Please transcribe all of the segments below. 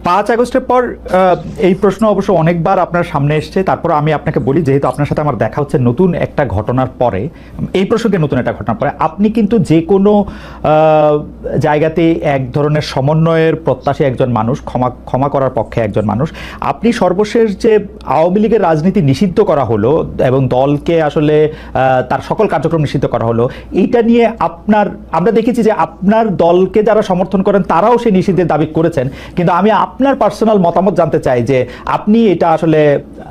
5 আগস্টের পর এই প্রশ্ন অবশ্য অনেকবার আপনার সামনে এসছে। তারপর আমি আপনাকে বলি, যেহেতু আপনার সাথে আমার দেখা হচ্ছে নতুন একটা ঘটনার পরে, এই প্রসঙ্গে নতুন একটা ঘটনার পরে, আপনি কিন্তু যে কোনো জায়গাতে এক ধরনের সমন্বয়ের প্রত্যাশী একজন মানুষ, ক্ষমা করার পক্ষে একজন মানুষ। আপনি সর্বশেষ যে আওয়ামী লীগের রাজনীতি নিষিদ্ধ করা হলো এবং দলকে আসলে তার সকল কার্যক্রম নিষিদ্ধ করা হলো, এইটা নিয়ে আমরা দেখেছি যে আপনার দলকে যারা সমর্থন করেন তারাও সেই নিষিদ্ধের দাবি করেছেন। কিন্তু আমি আপনার পার্সোনাল মতামত জানতে চাই যে আপনি এটা আসলে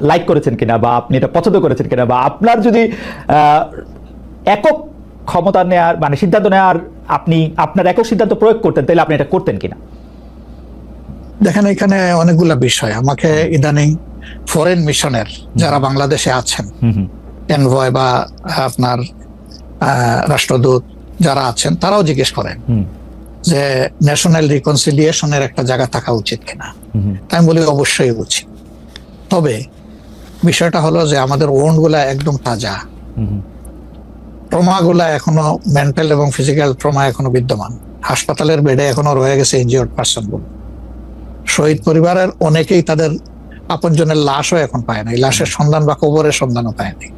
লাইক করেছেন কিনা, বা আপনি এটা পছন্দ করেছেন কিনা, বা আপনার যদি একক ক্ষমতা নেওয়ার মানে সিদ্ধান্ত নেওয়ার আপনি আপনার একক সিদ্ধান্ত প্রয়োগ করতেন, তাহলে আপনি এটা করতেন কিনা? দেখেন, এখানে অনেকগুলো বিষয়। আমাকে ইদানিং ফরেন মিশনের যারা বাংলাদেশে আছেন, এনভয় বা আপনার রাষ্ট্রদূত যারা আছেন, তারাও জিজ্ঞেস করেন যে ন্যাশনাল রিকনসিলিয়েশনের একটা জায়গা থাকা উচিত কিনা। আমি বলি অবশ্যই উচিত। তবে বিষয়টা হলো যে আমাদের ওন্ড গুলা একদম তাজা, ট্রমা গুলা এখনো মেন্টাল এবং ফিজিক্যাল ট্রমা এখনো বিদ্যমান। হাসপাতালের বেডে এখনো রয়ে গেছে ইনজিওর্ড পার্সন গুলো। শহীদ পরিবারের অনেকেই তাদের আপনজনের লাশও এখন পায় না, লাশের সন্ধান বা কবরের সন্ধানও পায়নি।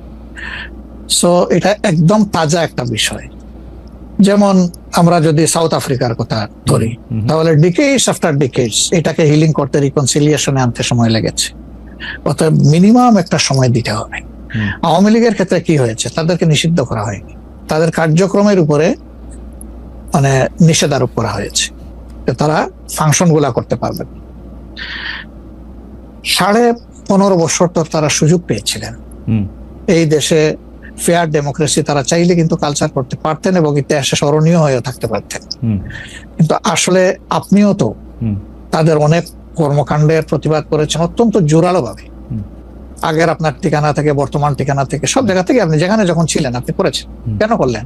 সো এটা একদম তাজা একটা বিষয়। যেমন আমরা যদি সাউথ আফ্রিকার কথা ধরি, তাহলে ডিকেডস আফটার ডিকেডস এটাকে হিলিং করতে, রিকনসিলিয়েশনে আনতে সময় লেগেছে। অতএব মিনিমাম একটা সময় দিতে হবে। আওয়ামী লীগের ক্ষেত্রে কি হয়েছে, তাদেরকে নিষিদ্ধ করা হয়নি, তাদের কার্যক্রমের উপরে মানে নিষেধারোপ করা হয়েছে, তারা ফাংশন গুলা করতে পারবেন। 15.5 বছর তো তারা সুযোগ পেয়েছিলেন এই দেশে ফেয়ার ডেমোক্রেসি, তারা চাইলে কিন্তু কালচার করতে পারতেন এবং ইতিহাসে স্মরণীয় হয়ে থাকতে পারতেন। কিন্তু আসলে আপনিও তো তাদের অনেক কর্মকাণ্ডের প্রতিবাদ করেছেন অত্যন্ত জোরালো ভাবে। আগের আপনার ঠিকানা থেকে, বর্তমান ঠিকানা থেকে, সব জায়গা থেকে আপনি যেখানে যখন ছিলেন আপনি করেছেন। কেন করলেন?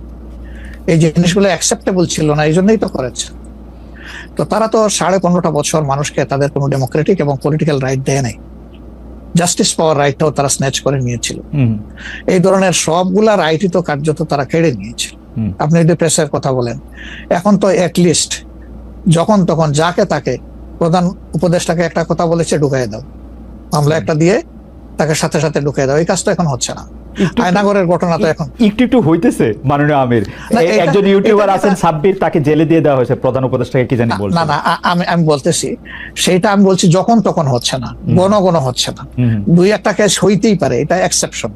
এই জিনিসগুলো অ্যাকসেপ্টেবল ছিল না, এই জন্যই তো করেছেন। তো তারা তো 15.5 বছর মানুষকে তাদের কোনো ডেমোক্রেটিক এবং পলিটিক্যাল রাইট দেয় নাই। জাস্টিস পাওয়ার রাইটটাও তারা স্ন্যাচ করে নিয়েছিল। এই ধরনের সবগুলা রাইটই তো কার্যত তারা কেড়ে নিয়েছিল। আপনি যদি প্রেসের কথা বলেন, এখন তো অ্যাটলিস্ট যখন তখন যাকে তাকে, প্রধান উপদেষ্টাকে একটা কথা বলেছে ঢুকাই দাও, মামলা একটা দিয়ে তাকে সাথে সাথে ঢুকাই দাও, এই কাজটা এখন হচ্ছে না। আয়নাগরের ঘটনা তো এখন একটু হইতেছে। মাননীয় আমির, একজন ইউটিউবার আছেন সাব্বির, তাকে জেলে দিয়ে দেওয়া হয়েছে প্রধান উপদেষ্টাকে, কি জানি বলছে। না, আমি বলতেছি সেইটা, আমি বলছি যখন তখন হচ্ছে না, ঘন হচ্ছে না। 2-1টা কেস হইতেই পারে, এটা এক্সেপশন।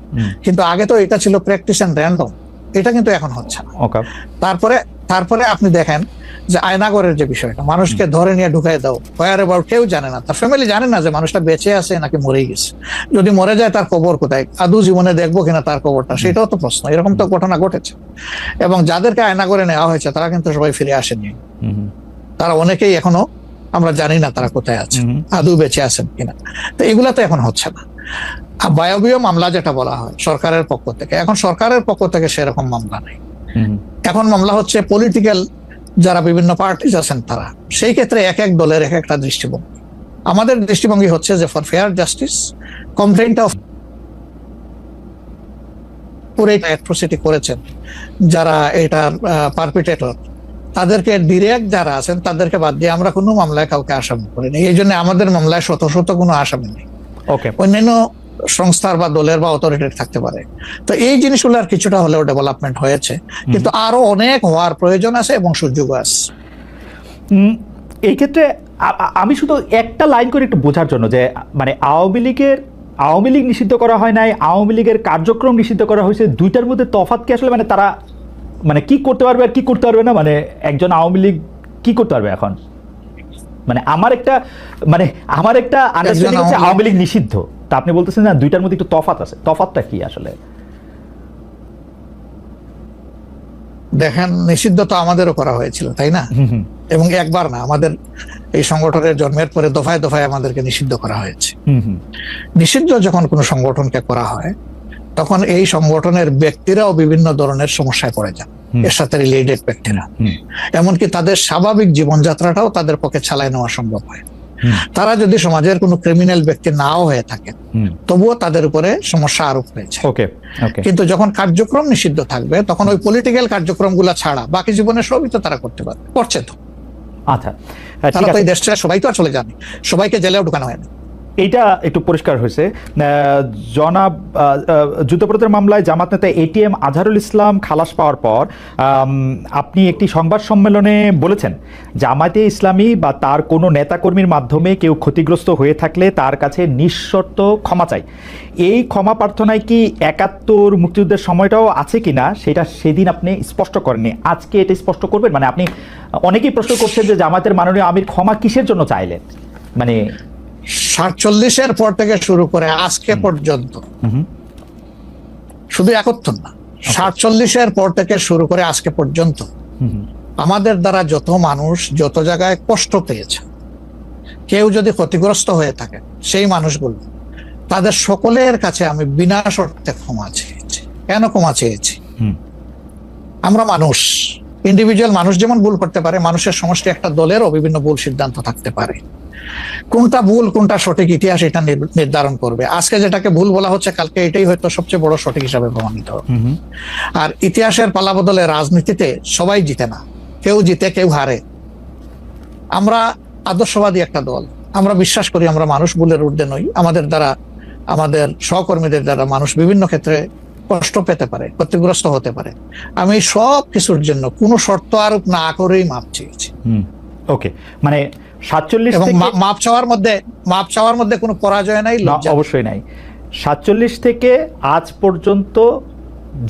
কিন্তু আগে তো এটা ছিল প্র্যাকটিস এন্ড র্যান্ডম, এটা কিন্তু এখন হচ্ছে না। তারপরে আপনি দেখেন যে আয়নাগরের যে বিষয়টা, মানুষকে ধরে নিয়ে ঢুকাই দাও, হোয়ার অ্যাবাউট, কেউ জানে না, তার ফ্যামিলি জানে না যে মানুষটা বেঁচে আছে নাকি মরেই গেছে। যদি মরে যায় তার কবর কোথায়, আদৌ জীবনে দেখবো কিনা তার কবরটা, সেটাও তো প্রশ্ন। এরকম তো ঘটনা ঘটেছে। এবং যাদেরকে আয়নাগরে নেওয়া হয়েছে তারা কিন্তু সবাই ফিরে আসেনি। তারা অনেকেই এখনো আমরা জানি না তারা কোথায় আছে, আদৌ বেঁচে আছেন কিনা। তো এগুলা তো এখন হচ্ছে না। বায়বীয় মামলা যেটা বলা হয় সরকারের পক্ষ থেকে, এখন সরকারের পক্ষ থেকে সেরকম মামলা নেই। এখন মামলা হচ্ছে পলিটিক্যাল যারা বিভিন্ন পার্টিজ আছেন তারা। সেই ক্ষেত্রে এক এক দলের এক একটা দৃষ্টিভঙ্গি। আমাদের দৃষ্টিভঙ্গি হচ্ছে যে for fair justice, complaint of পুরো অ্যাট্রোসিটি করেছেন যারা এটার পারপিটেটর, তাদেরকে ডিরেক্ট যারা আছেন তাদেরকে বাদ দিয়ে আমরা কোনো মামলায় কাউকে আসামি করিনি। এই জন্য আমাদের মামলায় শত শত কোনো আসামি নেই। অন্যান্য সংস্থার বা দলের বা অথরিটির থাকতে পারে। তো এই জিনিসগুলোর কিছুটা হলেও ডেভেলপমেন্ট হয়েছে, কিন্তু আরো অনেক হওয়ার প্রয়োজন আছে এবং সুযোগ আছে। এই ক্ষেত্রে আমি শুধু একটা লাইন করে একটু বোঝার জন্য, যে মানে আওয়ামী লীগ নিষিদ্ধ করা হয় নাই, আওয়ামী লীগের কার্যক্রম নিষিদ্ধ করা হয়েছে, দুইটার মধ্যে তফাৎ কি আসলে? মানে তারা মানে কি করতে পারবে আর কি করতে পারবে না, মানে একজন আওয়ামী লীগ কি করতে পারবে এখন? মানে আমার একটা আন্ডারস্ট্যান্ডিং হচ্ছে আওয়ামী লীগ নিষিদ্ধ, তা আপনি বলতেছেন না দুইটার মধ্যে একটু তফাৎ আছে। তফাৎটা কি আসলে? দেখেন, নিষিদ্ধ তো আমাদেরও করা হয়েছিল, তাই না? এবং একবার না, আমাদের এই সংগঠনের জন্মের পরে দফায় দফায় আমাদেরকে নিষিদ্ধ করা হয়েছে। নিষিদ্ধ যখন কোনো সংগঠনকে করা হয় তখন এই সংগঠনের ব্যক্তিরাও বিভিন্ন ধরনের সমস্যায় পড়ে যান, এর সাথে রিলেটেড ব্যক্তিরা। এমনকি তাদের স্বাভাবিক জীবনযাত্রাটাও তাদের পক্ষে চালায় নেওয়া সম্ভব হয়। তারা যদি সমাজের কোনো ক্রিমিনাল ব্যক্তি নাও হয়ে থাকে, তবুও তাদের উপরে সমস্যা আরোপ হয়েছে। কিন্তু যখন কার্যক্রম নিষিদ্ধ থাকবে তখন ওই পলিটিক্যাল কার্যক্রম গুলা ছাড়া বাকি জীবনের সবই তো তারা করতে পারবে, করছে তো। আচ্ছা, তারা তো এই দেশ ছেড়ে সবাই তো আর চলে যায়নি, সবাইকে জেলেও ঢুকানো হয়নি। এইটা একটু পরিষ্কার হয়েছে। জনাব যুদ্ধাপরাধের মামলায় জামাত নেতা এটিএম আজহারুল ইসলাম খালাস পাওয়ার পর আপনি একটি সংবাদ সম্মেলনে বলেছেন, জামায়াতে ইসলামী বা তার কোনো নেতাকর্মীর মাধ্যমে কেউ ক্ষতিগ্রস্ত হয়ে থাকলে তার কাছে নিঃশর্ত ক্ষমা চাই। এই ক্ষমা প্রার্থনায় কি ৭১ মুক্তিযুদ্ধের সময়টাও আছে কিনা সেটা সেদিন আপনি স্পষ্ট করেননি, আজকে এটা স্পষ্ট করবেন? মানে আপনি, অনেকেই প্রশ্ন করছেন যে জামায়াতের মাননীয় আমির ক্ষমা কিসের জন্য চাইলেন, মানে ৪৭-এর পর থেকে শুরু করে আজকে পর্যন্ত, শুধু ৭১ না, ৪৭-এর পর থেকে শুরু করে আজকে পর্যন্ত আমাদের দ্বারা যত মানুষ যত জায়গায় কষ্ট পেয়েছে, কেউ যদি ক্ষতিগ্রস্ত হয়ে থাকে, সেই মানুষগুলো তাদের সকলের কাছে আমি বিনা শর্তে ক্ষমা চেয়েছি। কেন ক্ষমা চেয়েছি? আমরা মানুষ, ইন্ডিভিজুয়াল মানুষ যেমন ভুল করতে পারে, মানুষের সমষ্টি একটা দলেরও বিভিন্ন ভুল সিদ্ধান্ত থাকতে পারে। কোনটা ভুল কোনটা সঠিক ইতিহাস এটা নির্ধারণ করবে। আজকে যেটাকে ভুল বলা হচ্ছে, কালকে এটাই হয়তো সবচেয়ে বড় সঠিক হিসাবে প্রমাণিত হবে। আর ইতিহাসের পালাবদলে রাজনীতিতে সবাই জিতে না, কেউ জিতে কেউ হারে। আমরা আদর্শবাদী একটা দল, আমরা বিশ্বাস করি আমরা মানুষ ভুলের ঊর্ধ্বে নই। আমাদের দ্বারা, আমাদের সহকর্মীদের দ্বারা মানুষ বিভিন্ন ক্ষেত্রে কষ্ট পেতে পারে, ক্ষতিগ্রস্ত হতে পারে। আমি সব কিছুর জন্য কোনো শর্ত আরোপ না করেই মাপ চেয়েছি। ওকে, মানে ৪৭ এবং মাপ চাওয়ার মধ্যে কোনো পরাজয় নাই, লজ্জা অবশ্যই নাই। ৪৭ থেকে আজ পর্যন্ত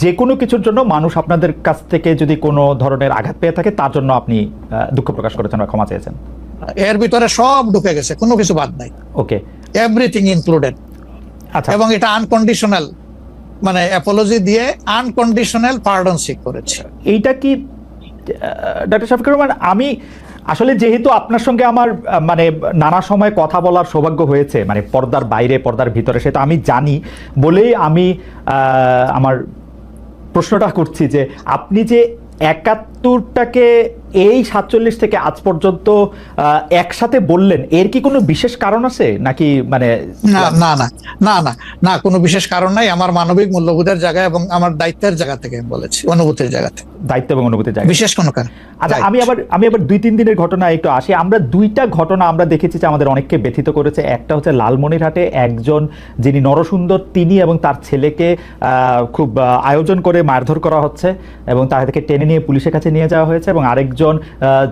যে কোনো কিছুর জন্য মানুষ আপনাদের কাছ থেকে যদি কোনো ধরনের আঘাত পেয়ে থাকে, তার জন্য আপনি দুঃখ প্রকাশ করেছেন বা ক্ষমা চেয়েছেন। এর ভিতরে সব ঢুকে গেছে, কোনো কিছু বাদ নাই। ওকে, এভরিথিং ইনক্লুডেড। আচ্ছা, এবং এটা আনকন্ডিশনাল, মানে অ্যাপোলজি দিয়ে আনকন্ডিশনাল পার্ডন সিক করেছে। এইটা কি ডক্টর শফিকুর রহমান, আমি আসলে যেহেতু আপনার সঙ্গে আমার মানে নানা সময় কথা বলার সৌভাগ্য হয়েছে, মানে পর্দার বাইরে পর্দার ভিতরে, সেটা আমি জানি বলেই আমি আমার প্রশ্নটা করছি যে আপনি যে ৭১টাকে এই ৪৭ থেকে আজ পর্যন্ত একসাথে বললেন, এর কি কোনো বিশেষ কারণ আছে নাকি? মানে না না না না না না, কোনো বিশেষ কারণ নাই। আমার মানবিক মূল্যবোধের জায়গা এবং আমার দায়িত্বের জায়গা থেকে বলেছি, অনুভূতির জায়গা থেকে, দায়িত্ব এবং অনুভূতির জায়গা, বিশেষ কোনো কারণ। আচ্ছা, আমি আবার ২-৩ দিনের ঘটনা একটু আসি। আমরা দুইটা ঘটনা আমরা দেখেছি যে আমাদের অনেককে ব্যথিত করেছে। একটা হচ্ছে লালমনিরহাটে একজন যিনি নরসুন্দর, তিনি এবং তার ছেলেকে খুব আয়োজন করে মারধর করা হচ্ছে এবং তাদেরকে টেনে নিয়ে পুলিশের কাছে নিয়ে যাওয়া হয়েছে। এবং আরেকজন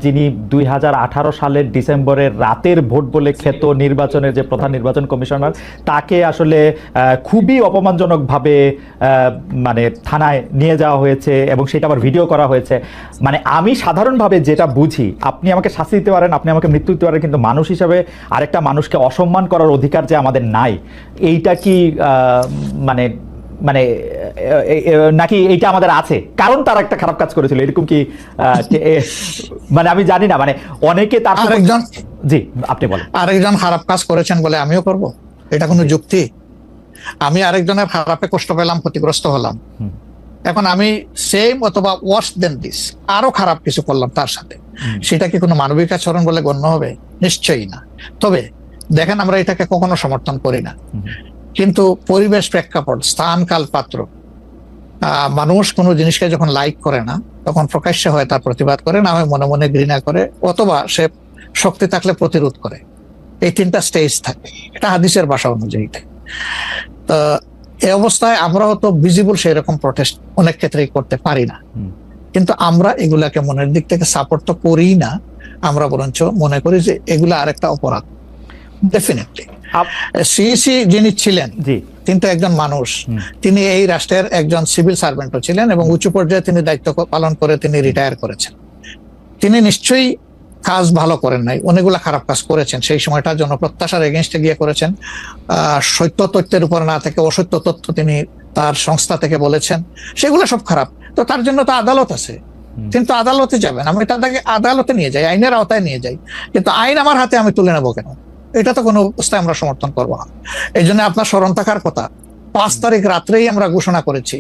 যিনি ২০১৮ সালের ডিসেম্বরের রাতের ভোট বলে খ্যাত নির্বাচনের যে প্রধান নির্বাচন কমিশনার, তাকে আসলে খুবই অপমানজনকভাবে মানে থানায় নিয়ে যাওয়া হয়েছে এবং সেটা আবার ভিডিও করা হয়েছে। মানে আমি সাধারণভাবে যেটা বুঝি, আপনি আমাকে শাস্তি দিতে পারেন, আপনি আমাকে মৃত্যু দিতে পারেন, কিন্তু মানুষ হিসাবে আরেকটা মানুষকে অসম্মান করার অধিকার যে আমাদের নাই, এইটা কি মানে মানে নাকি এইটা আমাদের আছে কারণ তার একটা খারাপ কাজ করেছিল, এরকম কি? মানে আমি জানি না, মানে অনেকে তার আরেকজন, জি আপনি বলেন, আরেকজন খারাপ কাজ করেছেন বলে আমিও করব, এটা কোনো যুক্তি? আমি আরেকজনের খারাপে কষ্ট পেলাম, ক্ষতিগ্রস্ত হলাম, এখন আমি সেম অথবা ওয়ার্স দেন দিস আরো খারাপ কিছু করলাম তার সাথে, সেটা কি কোনো মানবিক আচরণ বলে গণ্য হবে? নিশ্চয়ই না। তবে দেখেন, আমরা এটাকে কখনো সমর্থন করি না, কিন্তু পরিবেশ, প্রেক্ষাপট, স্থান, কাল, পাত্র, মানুষ কোনো জিনিসকে যখন লাইক করে না, তখন প্রকাশ্যে হয় তার প্রতিবাদ করে, না হয় মনে মনে ঘৃণা করে, অথবা সে শক্তি থাকলে প্রতিরোধ করে। এই তিনটা স্টেজ থাকে, এটা হাদিসের ভাষা অনুযায়ী। এই অবস্থায় আমরা হয়তো ভিজিবল সেই রকম প্রটেস্ট অনেক ক্ষেত্রেই করতে পারি না, কিন্তু আমরা এগুলাকে মনের দিক থেকে সাপোর্ট তো করি না, আমরা বরঞ্চ মনে করি যে এগুলা আরেকটা অপরাধ। ডেফিনেটলি সিইসি যিনি ছিলেন, তিনি তো একজন মানুষ, তিনি এই রাষ্ট্রের একজন সিভিল সার্ভেন্টও ছিলেন এবং উচ্চ পর্যায়ে তিনি দায়িত্ব পালন করে তিনি রিটায়ার করেছেন। তিনি নিশ্চয়ই কাজ ভালো করেন নাই, অনেকগুলা খারাপ কাজ করেছেন। সেই সময়টা জনপ্রত্যাশার এগেইনস্টে গিয়ে করেছেন, সত্য তথ্যের উপর না থেকে অসত্য তথ্য তিনি তার সংস্থা থেকে বলেছেন, সেগুলো সব খারাপ। তো তার জন্য তো আদালত আছে, তিনি তো আদালতে যাবেন, আমি তাদেরকে আদালতে নিয়ে যাই, আইনের আওতায় নিয়ে যাই, কিন্তু আইন আমার হাতে আমি তুলে নেবো কেন? এটা তো কোনো অবস্থায় আমরা সমর্থন করবো না। এই জন্য আপনার স্মরণ থাকার কথা, ৫ তারিখ রাত্রেই আমরা ঘোষণা করেছি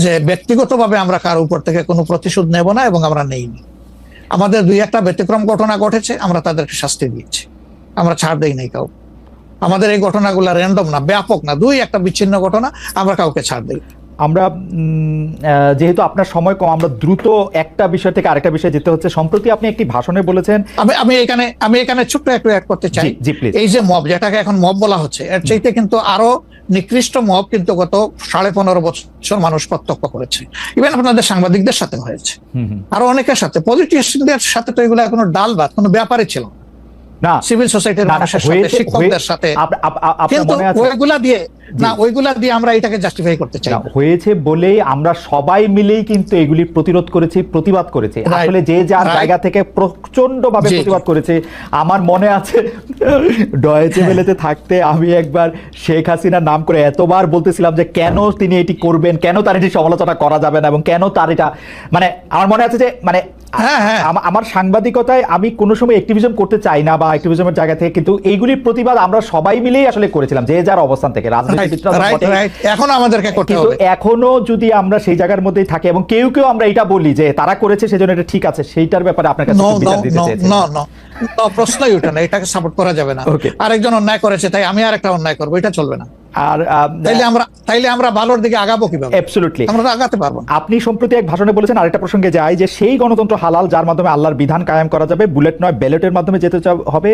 যে ব্যক্তিগতভাবে আমরা কারো উপর থেকে কোনো প্রতিশোধ নেব না এবং আমরা নেইনি। আমাদের ২-১টা ব্যতিক্রম ঘটনা ঘটেছে, আমরা তাদেরকে শাস্তি দিয়েছি, আমরা ছাড় দেই নাই কাউ। আমাদের এই ঘটনাগুলো র্যান্ডম না, ব্যাপক না, ২-১টা বিচ্ছিন্ন ঘটনা, আমরা কাউকে ছাড় দিই। আমরা যেহেতু আপনার সময় কম, আমরা দ্রুত একটা বিষয় থেকে আরেকটা বিষয়ে যেতে হচ্ছে। সম্প্রতি আপনি একটি ভাষণে বলেছেন, আমি এখানে ছোট্ট একটু অ্যাড করতে চাই। জি প্লিজ। এই যে মব, যেটাকে এখন মব বলা হচ্ছে, এর চাইতে কিন্তু আরো নিকৃষ্ট মব কিন্তু গত 15.5 বছর মানুষ প্রত্যক্ষ করেছে। ইভেন আপনাদের সাংবাদিকদের সাথে হয়েছে, আরো অনেকের সাথে, পলিটিশিয়ানদের সাথে। তো এগুলো কোনো ডাল ভাত, কোনো ব্যাপারই ছিল না। সিভিল সোসাইটির মানুষের সাথে, শিক্ষকদের সাথে, কিন্তু ওইগুলা দিয়ে আমরা এটাকে জাস্টিফাই করতে চাই। হয়েছে বলেই আমরা সবাই মিলেই কিন্তু এগুলি প্রতিরোধ করেছি, প্রতিবাদ করেছি। আসলে যে যার জায়গা থেকে প্রচন্ড ভাবে প্রতিবাদ করেছে। আমার মনে আছে ডয়েচে ভেলেতে থাকতে আমি একবার শেখ হাসিনার নাম করে এতবার বলতেছিলাম যে কেন তিনি এটি করবেন, কেন তার এটি সমালোচনা করা যাবে না, এবং কেন তার এটা, মানে আমার মনে আছে যে মানে আমার সাংবাদিকতায় আমি কোনো সময় অ্যাক্টিভিজম করতে চাই না বা অ্যাক্টিভিজমের জায়গা থেকে, কিন্তু এইগুলির প্রতিবাদ আমরা সবাই মিলেই আসলে করেছিলাম, যে যার অবস্থান থেকে। এখন আমাদেরকে করতে হবে। এখনো যদি আমরা সেই জায়গার মধ্যেই থাকি এবং কেউ কেউ আমরা এটা বলি যে তারা করেছে সেজন্য এটা ঠিক আছে, সেইটার ব্যাপারে আপনার কাছে বিচার দিতে চাইছি। প্রশ্নই ওঠে না, এটাকে সাপোর্ট করা যাবে না। আরেকজন অন্যায় করেছে তাই আমি আরেকটা অন্যায় করবো, এটা চলবে না। আর তাইলে আমরা ভালোর দিকে আগাবো কিভাবে? অ্যাবসলিউটলি আমরা তো আগাতে পারবো। আপনি সম্প্রতি এক ভাষণে বলেছেন, আরেকটা প্রসঙ্গে যায়, যে সেই গণতন্ত্র হালাল যার মাধ্যমে আল্লাহর বিধান কায়েম করা যাবে, বুলেট নয় ব্যালটের মাধ্যমে যেতে হবে।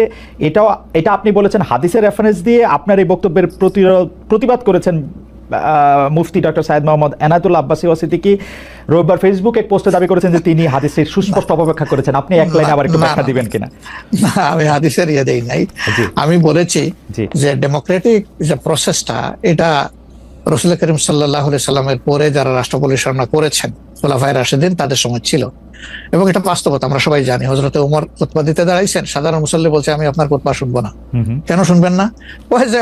এটা আপনি বলেছেন হাদিসের রেফারেন্স দিয়ে। আপনার এই বক্তব্যের প্রতিবাদ করেছেন মুফতি ডক্টর সাইদ মোহাম্মদ এনায়েতুল্লাহ আব্বাসী সিদ্দিকী। রবিবার ফেসবুক এক পোস্টে দাবি করেছেন যে তিনি হাদিসের সুস্পষ্ট অপব্যাখ্যা করেছেন। আপনি এক লাইনে আবার একটু ব্যাখ্যা দিবেন কিনা? আমি হাদিসের ইয়ে দেই নাই, আমি বলেছি যে ডেমোক্রেটিক যে প্রসেসটা, এটা রাসূল করিম সাল্লাল্লাহু আলাইহি সাল্লামের পরে যারা রাষ্ট্র পরিচালনা করেছেন খুলাফায়ে রাশিদিন, তাদের সময় ছিল, এবং এটা বাস্তবতা আমরা সবাই জানি। হযরতে ওমর খুতবা দিতে দাঁড়াইছেন, সাধারণ মুসল্লি বলছে আমি আপনার খুতবা শুনবো না। কেন শুনবেন না? ওই যে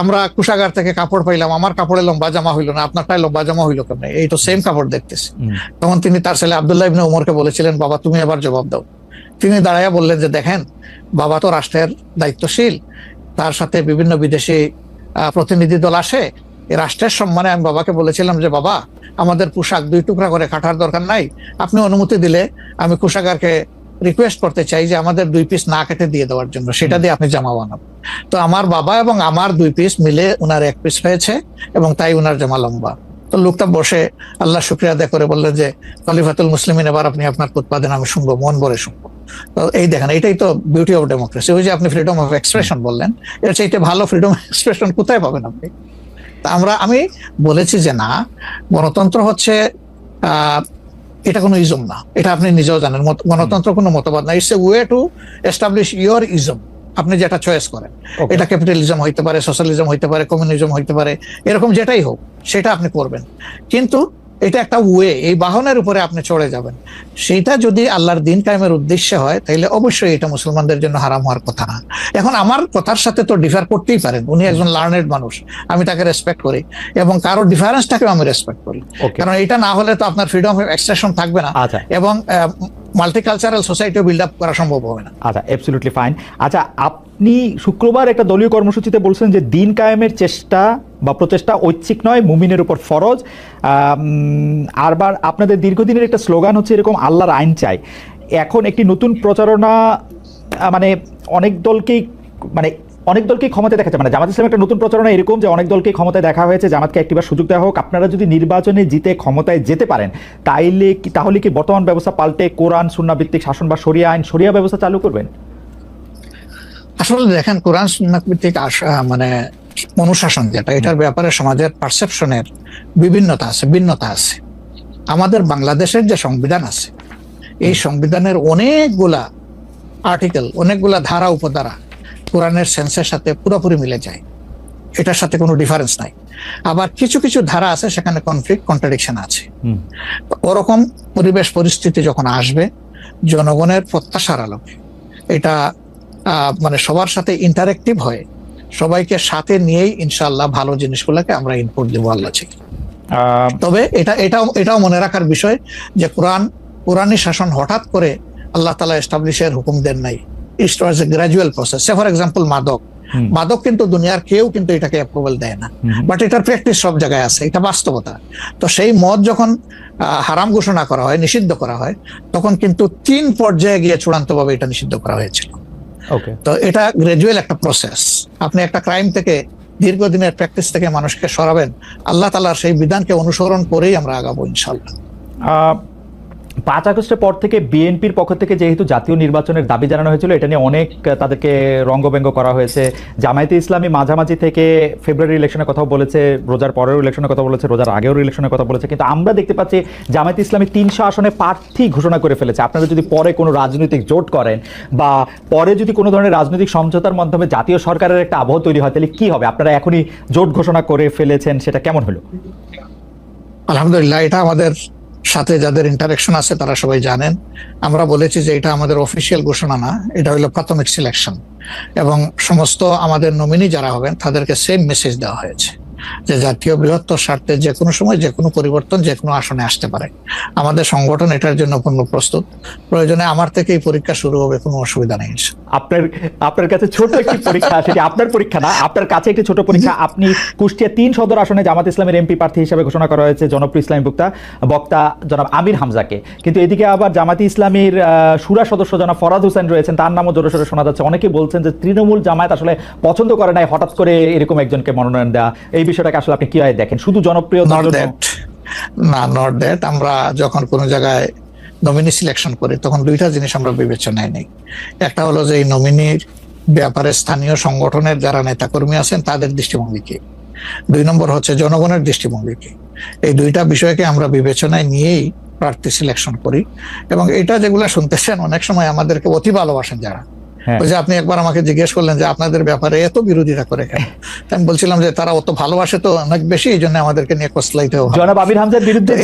আমরা কুশাগার থেকে কাপড় পাইলাম, আমার কাপড়ে লম্বা জামা হইলো না, আপনারটাই লম্বা জামা হইলো কেমনে? এই তো সেম কাপড় দেখতেছি। তখন তিনি তার ছেলে আব্দুল্লাহ ইবনে ওমরকে বলেছিলেন, বাবা তুমি এবার জবাব দাও। তিনি দাঁড়াইয়া বললেন যে দেখেন বাবা তো রাষ্ট্রের দায়িত্বশীল, তার সাথে বিভিন্ন বিদেশি প্রতিনিধি দল আসে, এই রাষ্ট্রের সম্মানে আমি বাবাকে বলেছিলাম যে বাবা আমাদের পোশাক 2 টুকরা করে কাটার দরকার নাই, আপনি অনুমতি দিলে আমি কুশাগারকে রিকোয়েস্ট করতে চাই যে আমাদের 2 পিস না কেটে দিয়ে দেওয়ার জন্য, সেটা দিয়ে আপনি জামা বানাবেন। তো আমার বাবা এবং আমার 2 পিস মিলে উনার 1 পিস হয়েছে, এবং তাই উনার জামা লম্বা। তো লোকটা বসে আল্লাহ শুকরিয়া আদায় করে বললেন যে খলিফাতুল মুসলিমিন, এবার আপনি আপনার খুতবা দেন, আমি শুনবো, মন ভরে শুনবো। তো এই দেখেন, এটাই তো বিউটি অফ ডেমোক্রেসি। ওই যে আপনি ফ্রিডম অফ এক্সপ্রেশন বললেন, এর চাইতে ভালো ফ্রিডম অফ এক্সপ্রেশন কোথায় পাবেন আপনি? আমি বলেছি যে না, গণতন্ত্র হচ্ছে এটা কোনো ইজম না, এটা আপনি নিজেও জানেন। গণতন্ত্র কোনো মতবাদ না, it's a way to establish your ism. আপনি যেটা চয়েস করেন, এটা ক্যাপিটালিজম হইতে পারে, সোশ্যালিজম হইতে পারে, কমিউনিজম হইতে পারে, এরকম যেটাই হোক সেটা আপনি করবেন, কিন্তু এটা একটা ওয়ে, এই বাহনের উপরে আপনি চড়ে যাবেন। সেটা যদি আল্লাহর দিন কায়েমের উদ্দেশ্যে হয়, তাহলে অবশ্যই এটা মুসলমানদের জন্য হারাম হওয়ার কথা না। এখন আমার কথার সাথে তো ডিফার করতেই পারেন, উনি একজন লার্নেড মানুষ, আমি তাকে রেসপেক্ট করি, এবং কারো ডিফারেন্সটাকেও আমি রেসপেক্ট করি, কারণ এটা না হলে তো আপনার ফ্রিডম অফ এক্সপ্রেশন থাকবে না, এবং মাল্টিকালচারাল সোসাইটিও বিল্ড আপ করা সম্ভব হবে না। আচ্ছা, অ্যাবসলিউটলি ফাইন। আচ্ছা, আপনি শুক্রবার একটা দলীয় কর্মসূচিতে বলছেন যে দিন কায়েমের চেষ্টা বা প্রচেষ্টা ঐচ্ছিক নয়, মুমিনের উপর ফরজ। আরবার আপনাদের দীর্ঘদিনের একটা স্লোগান হচ্ছে এরকম, আল্লাহর আইন চাই। এখন একটি নতুন প্রচারণা, মানে অনেক দলকেই ক্ষমতায় দেখা যায়, মানে জামাত ইসলামের একটা নতুন প্রচারণা এরকম যে অনেক দলকে ক্ষমতায় দেখা হয়েছে, জামাতকে একটিবার সুযোগ দেওয়া হোক, আপনারা যদি নির্বাচনে জিতে ক্ষমতায় যেতে পারেন তাহলে কি বর্তমান ব্যবস্থা পাল্টে কোরআন সুন্নাহ ভিত্তিক শাসন বা শরিয়া আইন, শরিয়া ব্যবস্থা চালু করবেন? আসলে দেখেন, কোরআন সুন্নাহ ভিত্তিক মানে অনুশাসন যেটা, এটার ব্যাপারে সমাজের পারসেপশনের ভিন্নতা আছে। আমাদের বাংলাদেশের যে সংবিধান আছে, এই সংবিধানের অনেকগুলা আর্টিকেল, অনেকগুলা ধারা উপধারা কোরআনের সেন্সের সাথে পুরোপুরি মিলে যায়, এটার সাথে কোনো ডিফারেন্স নাই। আবার কিছু কিছু ধারা আছে সেখানে কনফ্লিক্ট, কন্ট্রাডিকশন আছে। ওরকম পরিবেশ পরিস্থিতি যখন আসবে, জনগণের প্রত্যাশার আলোকে এটা মানে সবার সাথে ইন্টারেক্টিভ হয়, সবাইকে সাথে নিয়েই ইনশাআল্লাহ ভালো জিনিসগুলোকে আমরা ইনপুট দেবো আল্লাহ থেকে। তবে এটাও মনে রাখার বিষয় যে কোরআনী শাসন হঠাৎ করে আল্লাহ তাআলা এস্টাবলিশের হুকুম দেন নাই, it was a gradual process. For example মাদক কিন্তু দুনিয়ার কেউ কিন্তু এটাকে অ্যাপ্রুভাল দেয় না, বাট এটার প্র্যাকটিস সব জায়গায় আছে, এটা বাস্তবতা। তো সেই মদ যখন হারাম ঘোষণা করা হয়, নিষিদ্ধ করা হয়, তখন কিন্তু 3 পর্যায়ে গিয়ে চূড়ান্তভাবে এটা নিষিদ্ধ করা হয়েছিল। তো এটা গ্রাজুয়াল একটা প্রসেস। আপনি একটা ক্রাইম থেকে দীর্ঘদিনের প্র্যাকটিস থেকে মানুষকে সরাবেন, আল্লাহ তাআলার সেই বিধানকে অনুসরণ করেই আমরা আগাবো ইনশাআল্লাহ। 5 আগস্টের পর থেকে বিএনপির পক্ষ থেকে যেহেতু জাতীয় নির্বাচনের দাবি জানানো হয়েছিল, এটা নিয়ে অনেক তাদেরকে রঙ্গব্যঙ্গ করা হয়েছে। জামায়াতে ইসলামী মাঝামাঝি থেকে ফেব্রুয়ারি ইলেকশনের কথা বলেছে, রোজার পরেও ইলেকশনের কথা বলেছে, রোজার আগেও ইলেকশনের কথা বলেছে, কিন্তু আমরা দেখতে পাচ্ছি জামায়াতে ইসলামী 300 আসনে প্রার্থী ঘোষণা করে ফেলেছে। আপনারা যদি পরে কোনো রাজনৈতিক জোট করেন বা পরে যদি কোনো ধরনের রাজনৈতিক সমঝোতার মাধ্যমে জাতীয় সরকারের একটা আবহ তৈরি হয়, তাহলে কি হবে? আপনারা এখনই জোট ঘোষণা করে ফেলেছেন, সেটা কেমন হলো? আলহামদুলিল্লাহ, এটা আমাদের সাথে যাদের ইন্টারেকশন আছে তারা সবাই জানেন। আমরা বলেছি যে এটা আমাদের অফিসিয়াল ঘোষণা না, এটা হলো প্রাথমিক সিলেকশন, এবং সমস্ত আমাদের নমিনি যারা হবেন তাদেরকে সেম মেসেজ দেওয়া হয়েছে যে জাতীয় বৃহত্তর স্বার্থে যে কোনো সময় যে কোনো পরিবর্তন যে কোনো আসনে আসতে পারে। আমাদের সংগঠন এটার জন্য পূর্ণ প্রস্তুত। প্রয়োজনে আমার থেকেই পরীক্ষা শুরু হবে, কোনো অসুবিধা নেই। আপনার কাছে ছোট একটি পরীক্ষা, সেটি আপনার পরীক্ষা না, আপনার কাছে একটি ছোট পরীক্ষা। আপনি কুষ্টিয়া 3 সদর আসনে জামাত ইসলামের এমপি প্রার্থী হিসেবে ঘোষণা করা হয়েছে জনপ্রিয় ইসলামী বক্তা জনাব আমির হামজাকে, কিন্তু এদিকে আবার জামাতি ইসলামীর শুরা সদস্য জনাব ফরাদ হোসেন রয়েছেন, তার নামও জোরে সোরে শোনা যাচ্ছে। অনেকেই বলছেন যে তৃণমূল জামায়াত আসলে পছন্দ করে নাই হঠাৎ করে এরকম একজনকে মনোনয়ন দেওয়া। এই বিষয়টাকে আসলে আপনি কিভাবে দেখেন? শুধু জনপ্রিয় নট দ্যাট। আমরা যখন কোনো জায়গায় নমিনি সিলেকশন করি তখন দুইটা জিনিস আমরা বিবেচনায় নেই। একটা হলো যে এই নমিনির ব্যাপারে স্থানীয় সংগঠনের যারা নেতাকর্মী আছেন তাদের দৃষ্টিভঙ্গি কি, 2 নম্বর হচ্ছে জনগণের দৃষ্টিভঙ্গি কি। এই দুইটা বিষয়কে আমরা বিবেচনায় নিয়েই প্রার্থী সিলেকশন করি। এবং এটা যেগুলো শুনতেছেন, অনেক সময় আমাদেরকে অতি ভালোবাসেন যারা, ওই যে আপনি একবার আমাকে জিজ্ঞেস করলেন যে আপনাদের ব্যাপারে এত বিরোধিতা করে কেন, আমি বলছিলাম যে তারা অত ভালোবাসে তো অনেক বেশি, এই জন্য আমাদেরকে নিয়ে কসলাইতে হবে। জনাব আমির হামজার বিরুদ্ধে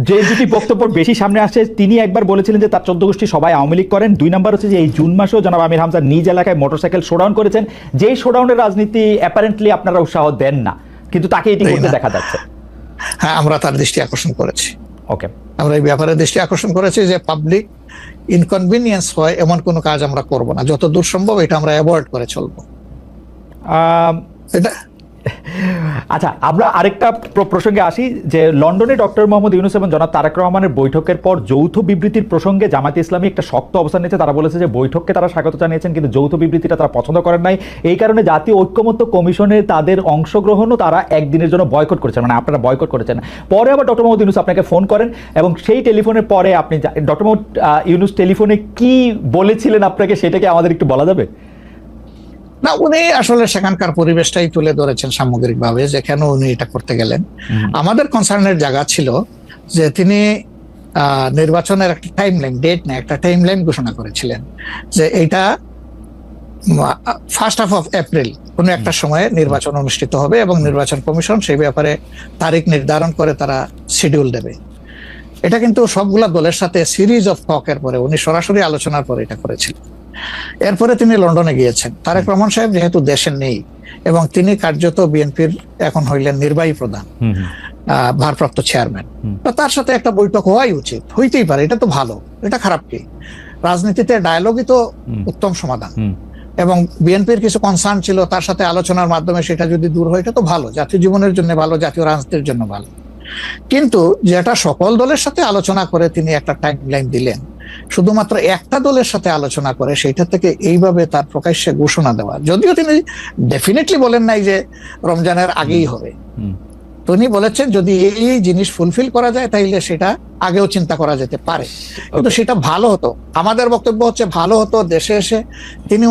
যে দুটি বক্তব্য বেশি সামনে আসছে, তিনি একবার বলেছিলেন যে তার 14 গোষ্ঠী সবাই আওয়ামী লীগ করেন। 2 নম্বর হচ্ছে যে এই জুন মাসেও জনাব আমির হামজা নিজ এলাকায় মোটরসাইকেল শোডাউন করেছেন, যেই শোডাউনের রাজনীতি অ্যাপারেন্টলি আপনারা উৎসাহ দেন না, কিন্তু তাকে এটি করতে দেখা যাচ্ছে। হ্যাঁ, আমরা তার দৃষ্টি আকর্ষণ করেছি। ওকে, আমরা এই ব্যাপারে দৃষ্টি আকর্ষণ করেছি যে পাবলিক ইনকনভিনিয়েন্স হয় এমন কোনো কাজ আমরা করব না, যত দূর সম্ভব এটা আমরা অ্যাভয়েড করে চলবো। এটা আচ্ছা, আমরা আরেকটা প্রসঙ্গে আসি যে লন্ডনে ডক্টর মোহাম্মদ ইউনূস এবং জনাব তারেক রহমানের বৈঠকের পর যৌথ বিবৃতির প্রসঙ্গে জামায়াতে ইসলামী একটা শক্ত অবস্থান নিয়েছে। তারা বলেছে যে বৈঠককে তারা স্বাগত জানিয়েছেন, কিন্তু যৌথ বিবৃতিটা তারা পছন্দ করেন নাই। এই কারণে জাতীয় ঐক্যমত্য কমিশনে তাদের অংশগ্রহণও তারা একদিনের জন্য বয়কট করেছেন, মানে আপনারা বয়কট করেছেন। পরে আবার ডক্টর মোহাম্মদ ইউনূস আপনাকে ফোন করেন এবং সেই টেলিফোনের পরে আপনি ডক্টর মোহাম্মদ ইউনূস টেলিফোনে কি বলেছিলেন আপনাকে, সেটাকে আমাদের একটু বলা যাবে? না, উনি আসলে সেখানকার পরিবেশটাই তুলে ধরেছেন সামগ্রিকভাবে যে কেন উনি এটা করতে গেলেন। আমাদের কনসার্নের জায়গা ছিল যে তিনি নির্বাচনের একটা টাইম লাইন, ডেট না, একটা টাইম লাইন ঘোষণা করেছিলেন যে এইটা 1st of April কোনো একটা সময়ে নির্বাচন অনুষ্ঠিত হবে এবং নির্বাচন কমিশন সেই ব্যাপারে তারিখ নির্ধারণ করে তারা শিডিউল দেবে। এটা কিন্তু সবগুলা দলের সাথে সিরিজ অফ টকের পরে, উনি সরাসরি আলোচনার পরে এটা করেছিলেন। এরপরে তিনি লন্ডনে গিয়েছেন। তারেক রহমান সাহেব যেহেতু দেশে নেই এবং তিনি কার্যত বিএনপির এখন হইলেন নির্বাহী প্রধান, ভারপ্রাপ্ত চেয়ারম্যান, তার সাথে একটা বৈঠক হওয়াই উচিত, হইতেই পারে, এটা তো ভালো, এটা খারাপ কি? রাজনীতিতে ডায়ালগই তো উত্তম সমাধান। এবং বিএনপির কিছু কনসার্ন ছিল, তার সাথে আলোচনার মাধ্যমে সেটা যদি দূর হয় এটা তো ভালো, জাতীয় জীবনের জন্য ভালো, জাতীয় রাজনীতির জন্য ভালো। কিন্তু যেটা সকল দলের সাথে আলোচনা করে তিনি একটা টাইম লাইন দিলেন, শুধুমাত্র একটা দলের সাথে আলোচনা করে সেইটা থেকে এইভাবে তার প্রকাশ্যে ঘোষণা দেওয়া, যদিও তিনি ডেফিনেটলি বলেন নাই যে রমজানের আগেই হবে, তিনি বলেছেন যদি এই জিনিস ফুলফিল করা যায় তাইলে সেটা আগেও চিন্তা করা যেতে পারে, কিন্তু সেটা ভালো হতো। আমাদের বক্তব্য হচ্ছে ভালো হতো দেশে এসে তিনি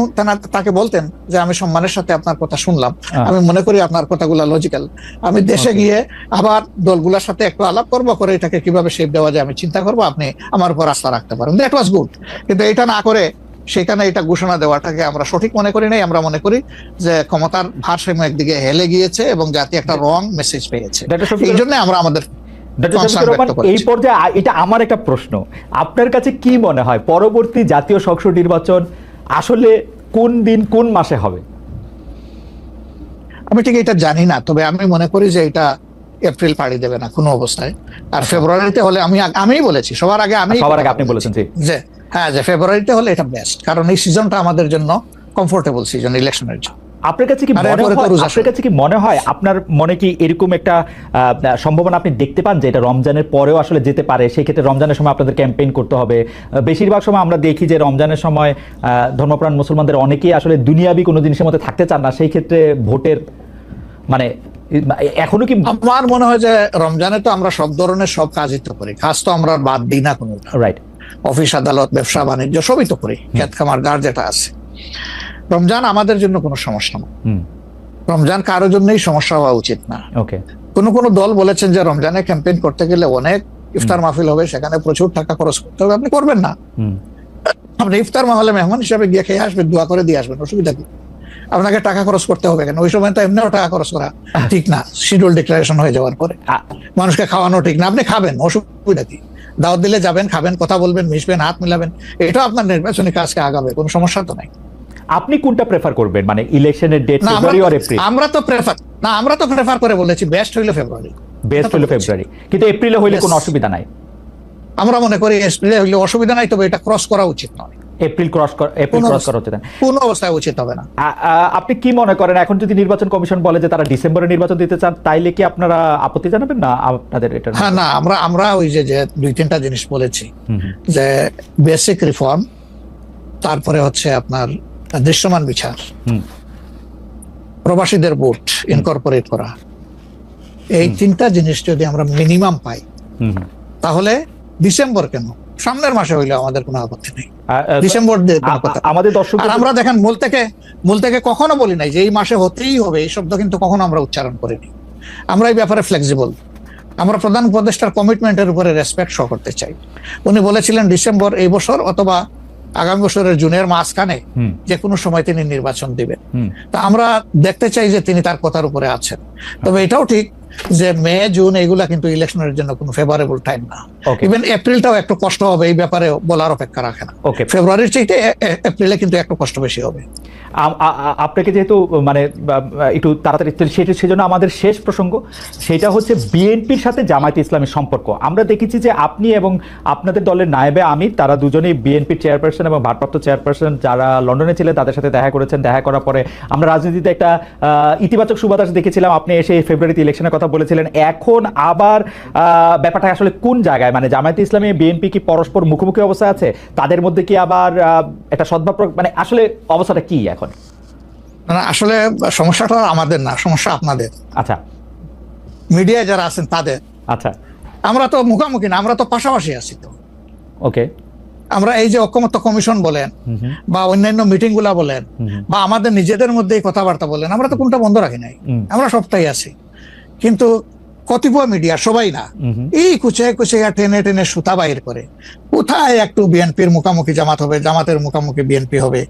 তাকে বলতেন যে আমি সম্মানের সাথে আপনার কথা শুনলাম, আমি মনে করি আপনার কথাগুলো লজিক্যাল, আমি দেশে গিয়ে আবার দলগুলোর সাথে একটু আলাপ করবো, করে এটাকে কিভাবে শেপ দেওয়া যায় আমি চিন্তা করবো, আপনি আমার উপর আস্থা রাখতে পারেন। That was good. কিন্তু এটা না করে সেখানে এটা ঘোষণা দেওয়াটাকে আমরা সঠিক মনে করি নাই। আমরা মনে করি যে ক্ষমতার ভারসাম্য একদিকে হেলে গিয়েছে এবং জাতি একটা রং মেসেজ পেয়েছে, এই জন্য আমরা আমাদের এই পর্যায়ে এটা আমার একটা প্রশ্ন, আপনার কাছে কি মনে হয় পরবর্তী জাতীয় সংসদ নির্বাচন আসলে কোন দিন কোন মাসে হবে? আমি ঠিক এটা জানি না, তবে আমি মনে করি যে এটা এপ্রিল পাড়ি দেবে না কোনো অবস্থায়। আর ফেব্রুয়ারিতে হলে আমিই বলেছি সবার আগে আপনি বলেছেন যে হ্যাঁ, যে ফেব্রুয়ারিতে হলে এটা বেস্ট, কারণ এই সিজনটা আমাদের জন্য কমফোর্টেবল সিজন ইলেকশনের জন্য। আপনার কাছে কি মনে হয় আপনার মনে কি এরকম একটা সম্ভাবনা আপনি দেখতে পান যে এটা রমজানের পরেও আসলে যেতে পারে? সেই ক্ষেত্রে রমজানের সময় আপনাদের ক্যাম্পেইন করতে হবে। বেশিরভাগ সময় আমরা দেখি যে রমজানের সময় ধর্মপ্রাণ মুসলমানদের অনেকেই আসলে দুনিয়াবি কোনো জিনিসের মধ্যে থাকতে চান না, সেই ক্ষেত্রে ভোটের মানে এখনো কি? আমার মনে হয় যে রমজানে তো আমরা সব ধরনের সব কাজই তো করি, কাজ তো আমরা বাদ দিই না কোনো, রাইট, অফিস আদালত ব্যবসা বাণিজ্য সবই তো করি, খেত খামার যার যেটা আছে। রমজান আমাদের জন্য কোনো সমস্যা না, রমজান কারোর জন্যই সমস্যা হওয়া উচিত না। ওকে, কোনো দল বলেছেন যে রমজানে ক্যাম্পেইন করতে গেলে অনেক ইফতার মাহফিল হবে, সেখানে প্রচুর টাকা খরচ করতে হবে, আপনি করবেন না। আপনি ইফতার মাহফিলে মেহমান হিসাবে গিয়ে খেয়ে আসবেন, দোয়া করে দিয়ে আসবেন, অসুবিধা কি? আপনাকে টাকা খরচ করতে হবে কেন? ওই সময় তো এমনিও টাকা খরচ করা ঠিক না, শিডিউল ডিক্লারেশন হয়ে যাওয়ার পরে মানুষকে খাওয়ানো ঠিক না। আপনি খাবেন, অসুবিধা কি? দাওয়াত দিলে যাবেন, খাবেন, কথা বলবেন, মিশবেন, হাত মিলাবেন, এটা আপনার নির্বাচনী কাজকে আগাবে, কোনো সমস্যা তো নাই। আপনি কোনটা প্রেফার করবেন, মানে ইলেকশনের ডেট ফেব্রুয়ারি অর এপ্রিল? আমরা তো প্রেফার করে বলেছি বেস্ট হইলো ফেব্রুয়ারি, বেস্ট হলো ফেব্রুয়ারি, কিন্তু এপ্রিলে হইলে কোনো অসুবিধা নাই। আমরা মনে করি এপ্রিলে হইলে অসুবিধা নাই, তবে এটা ক্রস করা উচিত নয়। এপ্রিল ক্রস করা উচিত না, কোনো অবস্থায় উচিত হবে না। আপনি কি মনে করেন এখন যদি নির্বাচন কমিশন বলে যে তারা ডিসেম্বরে নির্বাচন দিতে চান, তাইলে কি আপনারা আপত্তি জানাবেন না আপনাদের এটা? হ্যাঁ, না, আমরা ওই যে 2-3টা জিনিস বলেছি, যে বেসিক রিফর্ম, তারপরে হচ্ছে আপনার দৃশ্যমান বিচার, প্রবাসীদের ভোট ইনকর্পোরেট করা, এই 3টা জিনিস যদি আমরা মিনিমাম পাই, তাহলে ডিসেম্বর কেন, সামনের মাসে হইলে আমাদের কোনো আপত্তি নেই। ডিসেম্বর আমাদের দর্শক, আর আমরা দেখেন মূল থেকে কখনো বলি নাই যে এই মাসে হতেই হবে, এই শব্দ কিন্তু কখনো আমরা উচ্চারণ করিনি। আমরা এই ব্যাপারে ফ্লেক্সিবল, আমরা প্রধান উপদেষ্টার কমিটমেন্টের উপরে রেসপেক্ট শো করতে চাই। উনি বলেছিলেন ডিসেম্বর এই বছর অথবা আগামী বছরের জুনের মাঝখানে যে কোনো সময় তিনি নির্বাচন দিবেন। তা আমরা দেখতে চাই যে তিনি তার কথার উপরে আছেন। তবে এটাও ঠিক যে মে জুন এইগুলা কিন্তু ইলেকশনের জন্য কোনো ফেভারেবল টাইম না। ইভেন এপ্রিলটাও একটু কষ্ট হবে, এই ব্যাপারে বলার অপেক্ষা রাখে না। ফেব্রুয়ারির চাইতে এপ্রিলে কিন্তু একটু কষ্ট বেশি হবে। আপনাকে যেহেতু মানে একটু তাড়াতাড়ি, সেজন্য আমাদের শেষ প্রসঙ্গ সেটা হচ্ছে বিএনপির সাথে জামায়াতে ইসলামের সম্পর্ক। আমরা দেখেছি যে আপনি এবং আপনাদের দলের নায়েবে আমির, তারা দুজনেই বিএনপির চেয়ারপারসন এবং ভারপ্রাপ্ত চেয়ারপারসন যারা লন্ডনে ছিলেন তাদের সাথে দেখা করেছেন। দেখা করার পরে আমরা রাজনীতিতে একটা ইতিবাচক সুবাতাস দেখেছিলাম। আপনি এসে ফেব্রুয়ারিতে ইলেকশনের কথা বলেছিলেন। এখন আবার ব্যাপারটা আসলে কোন জায়গায়, মানে জামায়াতে ইসলামী বিএনপি কি পরস্পর মুখোমুখি অবস্থায় আছে? তাদের মধ্যে কি আবার একটা সদ্ভাব, মানে আসলে অবস্থাটা কি এখন? আসলে সমস্যাটা আমাদের না, সমস্যা আপনাদের। আচ্ছা, মিডিয়ায় যারা আছেন তাদের। আচ্ছা, আমরা তো মুখোমুখি না, আমরা তো পাশাপাশি আছি। তো ওকে, আমরা এই যে ঐক্যমত্য কমিশন বলেন বা অন্যান্য মিটিং গুলা বলেন বা আমাদের নিজেদের মধ্যে কথাবার্তা বলেন, আমরা তো কোনটা বন্ধ রাখি নাই, আমরা সবটাই আছি। কিন্তু কতিপয় মিডিয়া, সবাই না, এই কুচে টেনে সুতা বাইর করে কোথায় একটু বিএনপির মুখামুখি জামাত হবে, জামাতের মুখামুখি বিএনপি হবে,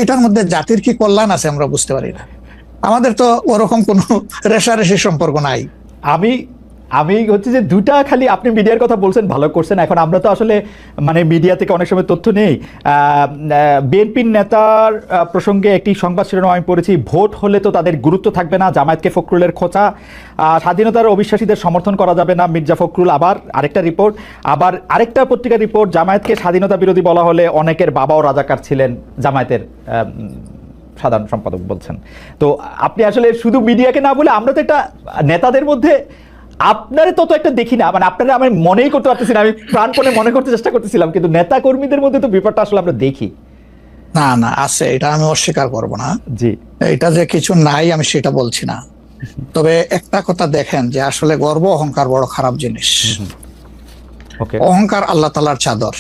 এটার মধ্যে জাতির কি কল্যাণ আছে আমরা বুঝতে পারি না। আমাদের তো ওরকম কোনো রেশারেশি সম্পর্ক নাই। আমি হচ্ছে যে দুটা, খালি আপনি মিডিয়ার কথা বলছেন, ভালো করছেন। এখন আমরা তো আসলে মানে মিডিয়া থেকে অনেক সময় তথ্য নেই। বিএনপির নেতার প্রসঙ্গে একটি সংবাদ শিরোনাম আমি পড়েছি, ভোট হলে তো তাদের গুরুত্ব থাকবে না, জামায়াতকে ফখরুলের খোঁচা, স্বাধীনতার অবিশ্বাসীদের সমর্থন করা যাবে না, মির্জা ফখরুল। আবার আরেকটা রিপোর্ট, আবার আরেকটা পত্রিকার রিপোর্ট, জামায়াতকে স্বাধীনতা বিরোধী বলা হলে অনেকের বাবাও রাজাকার ছিলেন, জামায়াতের সাধারণ সম্পাদক বলছেন। তো আপনি আসলে শুধু মিডিয়াকে না বলে, আমরা তো একটা নেতাদের মধ্যে আপনারে তো একটা দেখি না, মানে আপনারা আমি মনেই করতে পারতেছি না, আমি প্রাণপণে মনে করতে চেষ্টা করতেছিলাম, কিন্তু নেতা কর্মীদের মধ্যে তো ব্যাপারটা আসলে আমরা দেখি না আছে, এটা আমি অস্বীকার করব না। জি, এটা যে কিছু নাই আমি সেটা বলছি না। তবে একটা কথা দেখেন যে আসলে গর্ব অহংকার বড় খারাপ জিনিস। অহংকার আল্লাহ তাআলার চাদর,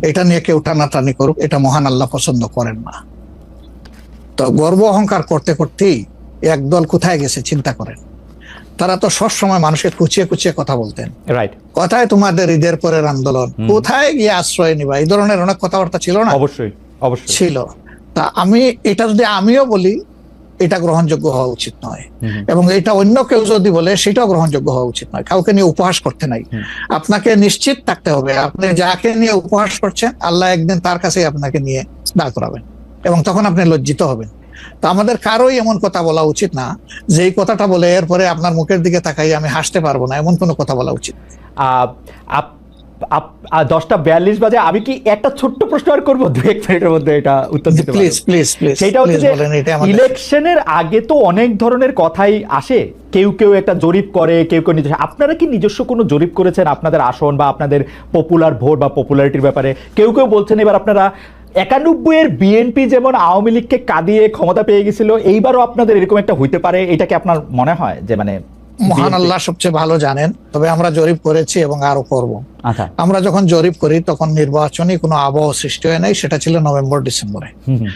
এটা নিয়ে কেউ টানাটানি করুক, এটা মহান আল্লাহ পছন্দ করেন না। তো গর্ব অহংকার করতে করতেই একদল কোথায় গেছে চিন্তা করেন। তারা তো সবসময় মানুষকে কুচিয়ে কথা বলতেন, রাইট? কোথায় তোমাদের ঈদের পরের আন্দোলন, কোথায় গিয়ে আশ্রয় নিবা, এই ধরনের অনেক কথাবার্তা ছিল না? অবশ্যই ছিল। তা এটা যদি আমিও বলি, এটা গ্রহণযোগ্য হওয়া উচিত নয়, এবং এটা অন্য কেউ যদি বলে সেটাও গ্রহণযোগ্য হওয়া উচিত নয়। কাউকে নিয়ে উপহাস করতে নাই। আপনাকে নিশ্চিত থাকতে হবে আপনি যাকে নিয়ে উপহাস করছেন, আল্লাহ একদিন তার কাছে আপনাকে নিয়ে দাঁড় করাবেন, এবং তখন আপনি লজ্জিত হবেন। তো আমাদের কারোই এমন কথা বলা উচিত না যে এই কথাটা বলে এরপরে আপনার মুখের দিকে তাকাই আমি হাসতে পারবো না, এমন কোনো কথা বলা উচিত। 10:42 বাজে, আমি কি একটা ছোট্ট প্রশ্ন আর করবো 2-1 মিনিটের মধ্যে, এটা উত্তর দিতে পারবেন? প্লিজ। সেটা হচ্ছে যে ইলেকশনের আগে তো অনেক ধরনের কথাই আসে, কেউ একটা জরিপ করে, কেউ নিজস্ব। আপনারা কি নিজস্ব কোনো জরিপ করেছেন আপনাদের আসন বা আপনাদের পপুলার ভোট বা পপুলারিটির ব্যাপারে? কেউ বলছেন এবার আপনারা 91 এর বিএনপি যেমন আওয়ামী লীগকে কাঁদিয়ে ক্ষমতা পেয়ে গেছিল, এইবারও আপনাদের এরকম একটা হইতে পারে, এটা কি আপনার মনে হয় যে মানে মহান BNP আল্লাহ সবচেয়ে ভালো জানেন, তবে আমরা জরিপ করেছি এবং আরো করব। আচ্ছা। আমরা যখন জরিপ করি তখন নির্বাচনী কোনো আবহ সৃষ্টি হয় নাই, সেটা ছিল নভেম্বর ডিসেম্বরে। হুম হুম।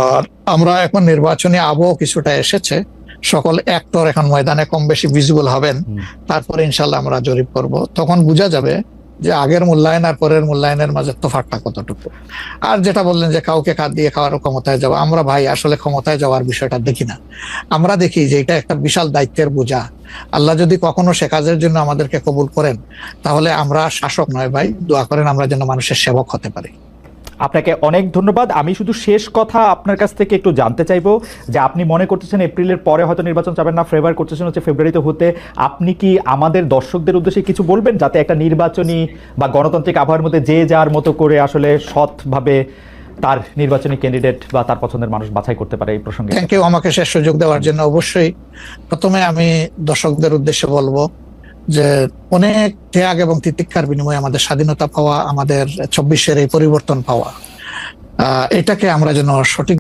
আর আমরা এখন নির্বাচনী আবহ কিছুটা এসেছে, সকল অ্যাক্টর এখন ময়দানে কম বেশি ভিজিবল হবেন, তারপরে ইনশাল্লাহ আমরা জরিপ করব, তখন বোঝা যাবে যে আগের মূল্যায়ন আর পরের মূল্যায়নের মাঝে তফাৎটা কতটুকু। আর যেটা বললেন যে কাউকে কাঁদ দিয়ে খাওয়ার ক্ষমতায় যাওয়া, আমরা ভাই আসলে ক্ষমতায় যাওয়ার বিষয়টা দেখি না, আমরা দেখি যে এটা একটা বিশাল দায়িত্বের বোঝা। আল্লাহ যদি কখনো সে কাজের জন্য আমাদেরকে কবুল করেন, তাহলে আমরা শাসক নয় ভাই, দোয়া করেন আমরা যেন মানুষের সেবক হতে পারি। আপনাকে অনেক ধন্যবাদ। আমি শুধু শেষ কথা আপনার কাছ থেকে একটু জানতে চাইবো যে আপনি মনে করতেছেন এপ্রিলের পরে হয়তো নির্বাচন চাবেন না, ফেভার করতেছেন হচ্ছে ফেব্রুয়ারিতে হতে, আপনি কি আমাদের দর্শকদের উদ্দেশ্যে কিছু বলবেন যাতে একটা নির্বাচনী বা গণতান্ত্রিক আবহাওয়ার মধ্যে যে যার মতো করে আসলে সৎভাবে তার নির্বাচনী ক্যান্ডিডেট বা তার পছন্দের মানুষ বাছাই করতে পারে? এই প্রসঙ্গে থ্যাংক ইউ আমাকে শেষ সুযোগ দেওয়ার জন্য। অবশ্যই প্রথমে আমি দর্শকদের উদ্দেশ্যে বলবো যে অনেক ত্যাগ এবং তিতিক্ষার বিনিময়ে আমাদের স্বাধীনতা পাওয়া, আমাদের 24-এর এই পরিবর্তন পাওয়া, এটাকে আমরা যেন সঠিক